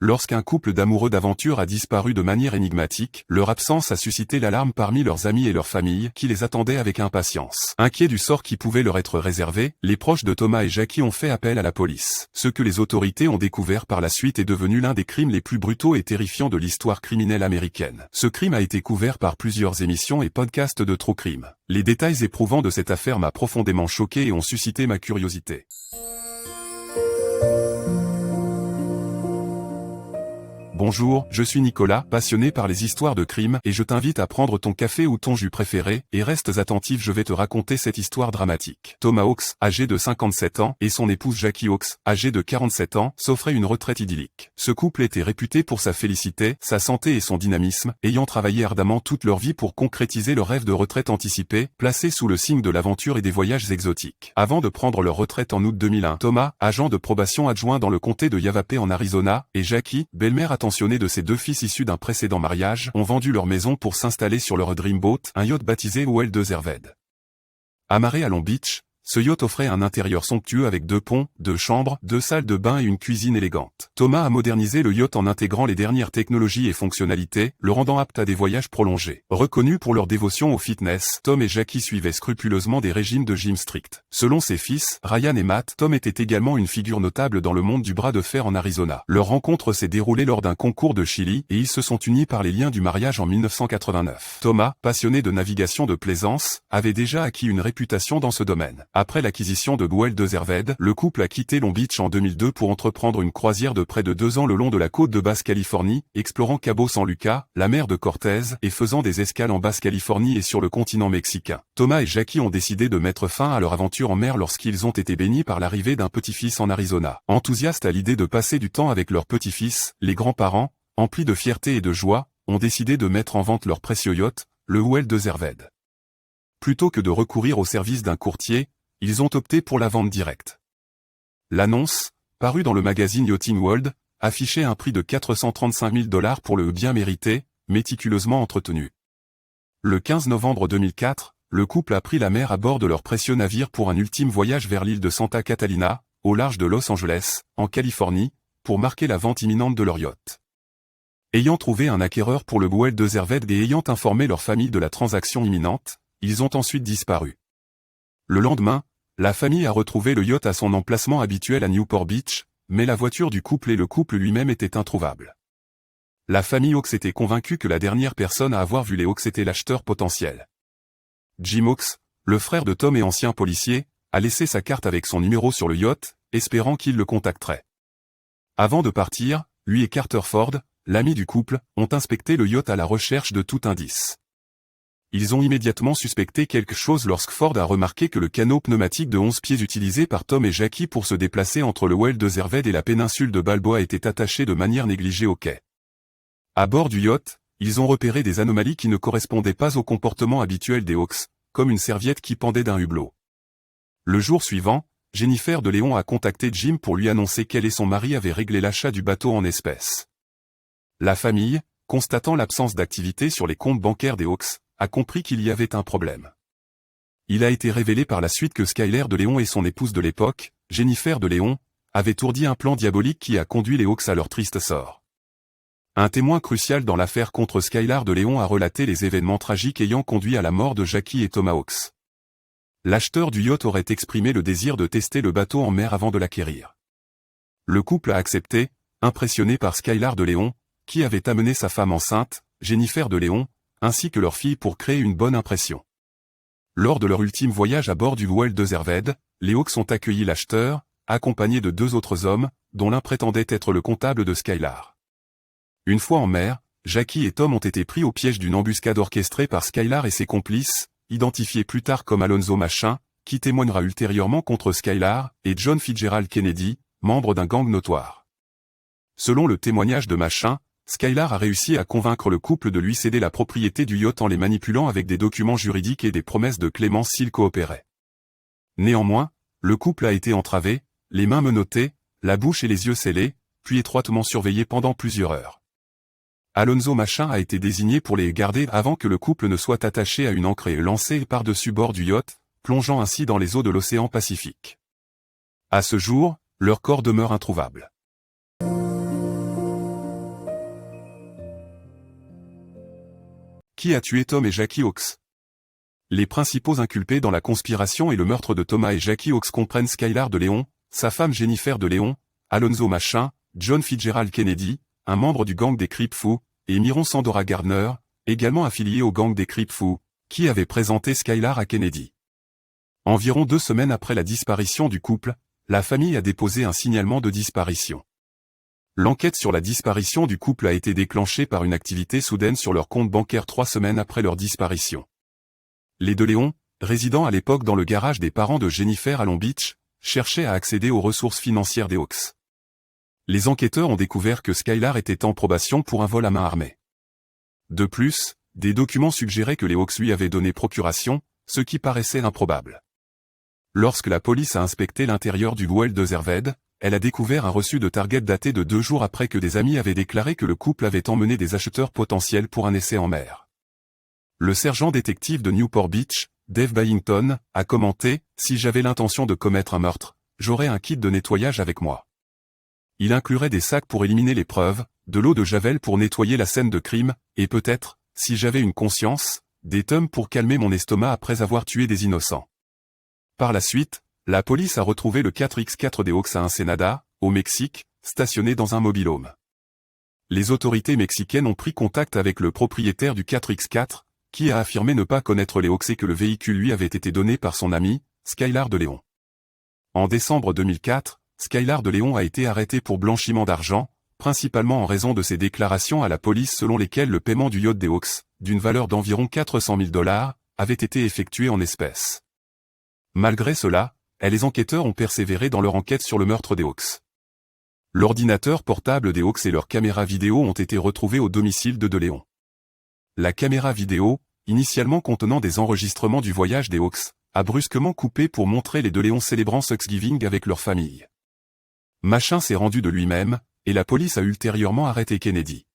Lorsqu'un couple d'amoureux d'aventure a disparu de manière énigmatique, leur absence a suscité l'alarme parmi leurs amis et leurs familles qui les attendaient avec impatience. Inquiets du sort qui pouvait leur être réservé, les proches de Thomas et Jackie ont fait appel à la police. Ce que les autorités ont découvert par la suite est devenu l'un des crimes les plus brutaux et terrifiants de l'histoire criminelle américaine. Ce crime a été couvert par plusieurs émissions et podcasts de True Crime. Les détails éprouvants de cette affaire m'a profondément choqué et ont suscité ma curiosité. Bonjour, je suis Nicolas, passionné par les histoires de crime, et je t'invite à prendre ton café ou ton jus préféré, et reste attentif, je vais te raconter cette histoire dramatique. Thomas Hawks, âgé de 57 ans, et son épouse Jackie Hawks, âgée de 47 ans, s'offraient une retraite idyllique. Ce couple était réputé pour sa félicité, sa santé et son dynamisme, ayant travaillé ardemment toute leur vie pour concrétiser leur rêve de retraite anticipée, placé sous le signe de l'aventure et des voyages exotiques. Avant de prendre leur retraite en août 2001, Thomas, agent de probation adjoint dans le comté de Yavapai en Arizona, et Jackie, belle-mère attentionnée de ses deux fils issus d'un précédent mariage, ont vendu leur maison pour s'installer sur leur Dreamboat, un yacht baptisé Well-Deserved. Amarré à Long Beach, ce yacht offrait un intérieur somptueux avec 2 ponts, 2 chambres, 2 salles de bain et une cuisine élégante. Thomas a modernisé le yacht en intégrant les dernières technologies et fonctionnalités, le rendant apte à des voyages prolongés. Reconnus pour leur dévotion au fitness, Tom et Jackie suivaient scrupuleusement des régimes de gym stricts. Selon ses fils, Ryan et Matt, Tom était également une figure notable dans le monde du bras de fer en Arizona. Leur rencontre s'est déroulée lors d'un concours de Chili et ils se sont unis par les liens du mariage en 1989. Thomas, passionné de navigation de plaisance, avait déjà acquis une réputation dans ce domaine. Après l'acquisition de Well-Deserved, le couple a quitté Long Beach en 2002 pour entreprendre une croisière de près de 2 ans le long de la côte de Basse-Californie, explorant Cabo San Lucas, la mer de Cortez, et faisant des escales en Basse-Californie et sur le continent mexicain. Thomas et Jackie ont décidé de mettre fin à leur aventure en mer lorsqu'ils ont été bénis par l'arrivée d'un petit-fils en Arizona. Enthousiastes à l'idée de passer du temps avec leur petit-fils, les grands-parents, emplis de fierté et de joie, ont décidé de mettre en vente leur précieux yacht, le Well-Deserved. Plutôt que de recourir au service d'un courtier, ils ont opté pour la vente directe. L'annonce, parue dans le magazine Yachting World, affichait un prix de $435 000 pour le bien mérité, méticuleusement entretenu. Le 15 novembre 2004, le couple a pris la mer à bord de leur précieux navire pour un ultime voyage vers l'île de Santa Catalina, au large de Los Angeles, en Californie, pour marquer la vente imminente de leur yacht. Ayant trouvé un acquéreur pour le Well-Deserved et ayant informé leur famille de la transaction imminente, ils ont ensuite disparu. Le lendemain, la famille a retrouvé le yacht à son emplacement habituel à Newport Beach, mais la voiture du couple et le couple lui-même étaient introuvables. La famille Hawks était convaincue que la dernière personne à avoir vu les Hawks était l'acheteur potentiel. Jim Hawks, le frère de Tom et ancien policier, a laissé sa carte avec son numéro sur le yacht, espérant qu'il le contacterait. Avant de partir, lui et Carter Ford, l'ami du couple, ont inspecté le yacht à la recherche de tout indice. Ils ont immédiatement suspecté quelque chose lorsque Ford a remarqué que le canot pneumatique de 11 pieds utilisé par Tom et Jackie pour se déplacer entre le Well-Deserved et la péninsule de Balboa était attaché de manière négligée au quai. À bord du yacht, ils ont repéré des anomalies qui ne correspondaient pas au comportement habituel des Hawks, comme une serviette qui pendait d'un hublot. Le jour suivant, Jennifer de Leon a contacté Jim pour lui annoncer qu'elle et son mari avaient réglé l'achat du bateau en espèces. La famille, constatant l'absence d'activité sur les comptes bancaires des Hawks, a compris qu'il y avait un problème. Il a été révélé par la suite que Skyler de Leon et son épouse de l'époque, Jennifer de Leon, avaient ourdi un plan diabolique qui a conduit les Hawks à leur triste sort. Un témoin crucial dans l'affaire contre Skyler de Leon a relaté les événements tragiques ayant conduit à la mort de Jackie et Thomas Hawks. L'acheteur du yacht aurait exprimé le désir de tester le bateau en mer avant de l'acquérir. Le couple a accepté, impressionné par Skyler de Leon, qui avait amené sa femme enceinte, Jennifer de Leon, ainsi que leur fille pour créer une bonne impression. Lors de leur ultime voyage à bord du Well-Deserved, les Hawks ont accueilli l'acheteur, accompagné de 2 autres hommes, dont l'un prétendait être le comptable de Skyler. Une fois en mer, Jackie et Tom ont été pris au piège d'une embuscade orchestrée par Skyler et ses complices, identifiés plus tard comme Alonzo Machin, qui témoignera ultérieurement contre Skyler, et John Fitzgerald Kennedy, membre d'un gang notoire. Selon le témoignage de Machin, Skyler a réussi à convaincre le couple de lui céder la propriété du yacht en les manipulant avec des documents juridiques et des promesses de clémence s'ils coopéraient. Néanmoins, le couple a été entravé, les mains menottées, la bouche et les yeux scellés, puis étroitement surveillé pendant plusieurs heures. Alonzo Machin a été désigné pour les garder avant que le couple ne soit attaché à une ancre et lancé par-dessus bord du yacht, plongeant ainsi dans les eaux de l'océan Pacifique. À ce jour, leur corps demeure introuvable. Qui a tué Tom et Jackie Hawks? Les principaux inculpés dans la conspiration et le meurtre de Thomas et Jackie Hawks comprennent Skylar de Léon, sa femme Jennifer de Léon, Alonzo Machin, John Fitzgerald Kennedy, un membre du gang des Crip Foo, et Myron Sandora Gardner, également affilié au gang des Crip Foo, qui avait présenté Skylar à Kennedy. Environ 2 semaines après la disparition du couple, la famille a déposé un signalement de disparition. L'enquête sur la disparition du couple a été déclenchée par une activité soudaine sur leur compte bancaire 3 semaines après leur disparition. Les de Léon, résidant à l'époque dans le garage des parents de Jennifer à Long Beach, cherchaient à accéder aux ressources financières des Hawks. Les enquêteurs ont découvert que Skylar était en probation pour un vol à main armée. De plus, des documents suggéraient que les Hawks lui avaient donné procuration, ce qui paraissait improbable. Lorsque la police a inspecté l'intérieur du Goël de Zerved, elle a découvert un reçu de Target daté de 2 jours après que des amis avaient déclaré que le couple avait emmené des acheteurs potentiels pour un essai en mer. Le sergent détective de Newport Beach, Dave Byington, a commenté « Si j'avais l'intention de commettre un meurtre, j'aurais un kit de nettoyage avec moi. Il inclurait des sacs pour éliminer les preuves, de l'eau de javel pour nettoyer la scène de crime, et peut-être, si j'avais une conscience, des tums pour calmer mon estomac après avoir tué des innocents. » Par la suite, la police a retrouvé le 4X4 des Hawks à Ensenada, au Mexique, stationné dans un mobil-home. Les autorités mexicaines ont pris contact avec le propriétaire du 4X4, qui a affirmé ne pas connaître les Hawks et que le véhicule lui avait été donné par son ami, Skylar de Léon. En décembre 2004, Skylar de Léon a été arrêté pour blanchiment d'argent, principalement en raison de ses déclarations à la police selon lesquelles le paiement du yacht des Hawks, d'une valeur d'environ 400 000 $, avait été effectué en espèces. Malgré cela, les enquêteurs ont persévéré dans leur enquête sur le meurtre des Hawks. L'ordinateur portable des Hawks et leur caméra vidéo ont été retrouvés au domicile de Léon. La caméra vidéo, initialement contenant des enregistrements du voyage des Hawks, a brusquement coupé pour montrer les de Léon célébrant Thanksgiving avec leur famille. Machin s'est rendu de lui-même, et la police a ultérieurement arrêté Kennedy.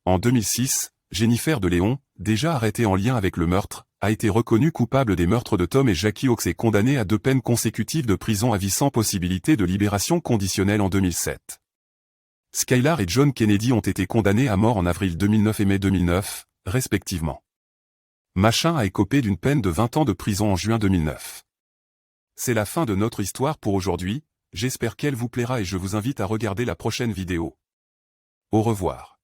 En 2006, Jennifer de Léon, déjà arrêtée en lien avec le meurtre, a été reconnue coupable des meurtres de Tom et Jackie Hawks et condamnée à 2 peines consécutives de prison à vie sans possibilité de libération conditionnelle en 2007. Skylar et John Kennedy ont été condamnés à mort en avril 2009 et mai 2009, respectivement. Machin a écopé d'une peine de 20 ans de prison en juin 2009. C'est la fin de notre histoire pour aujourd'hui, j'espère qu'elle vous plaira et je vous invite à regarder la prochaine vidéo. Au revoir.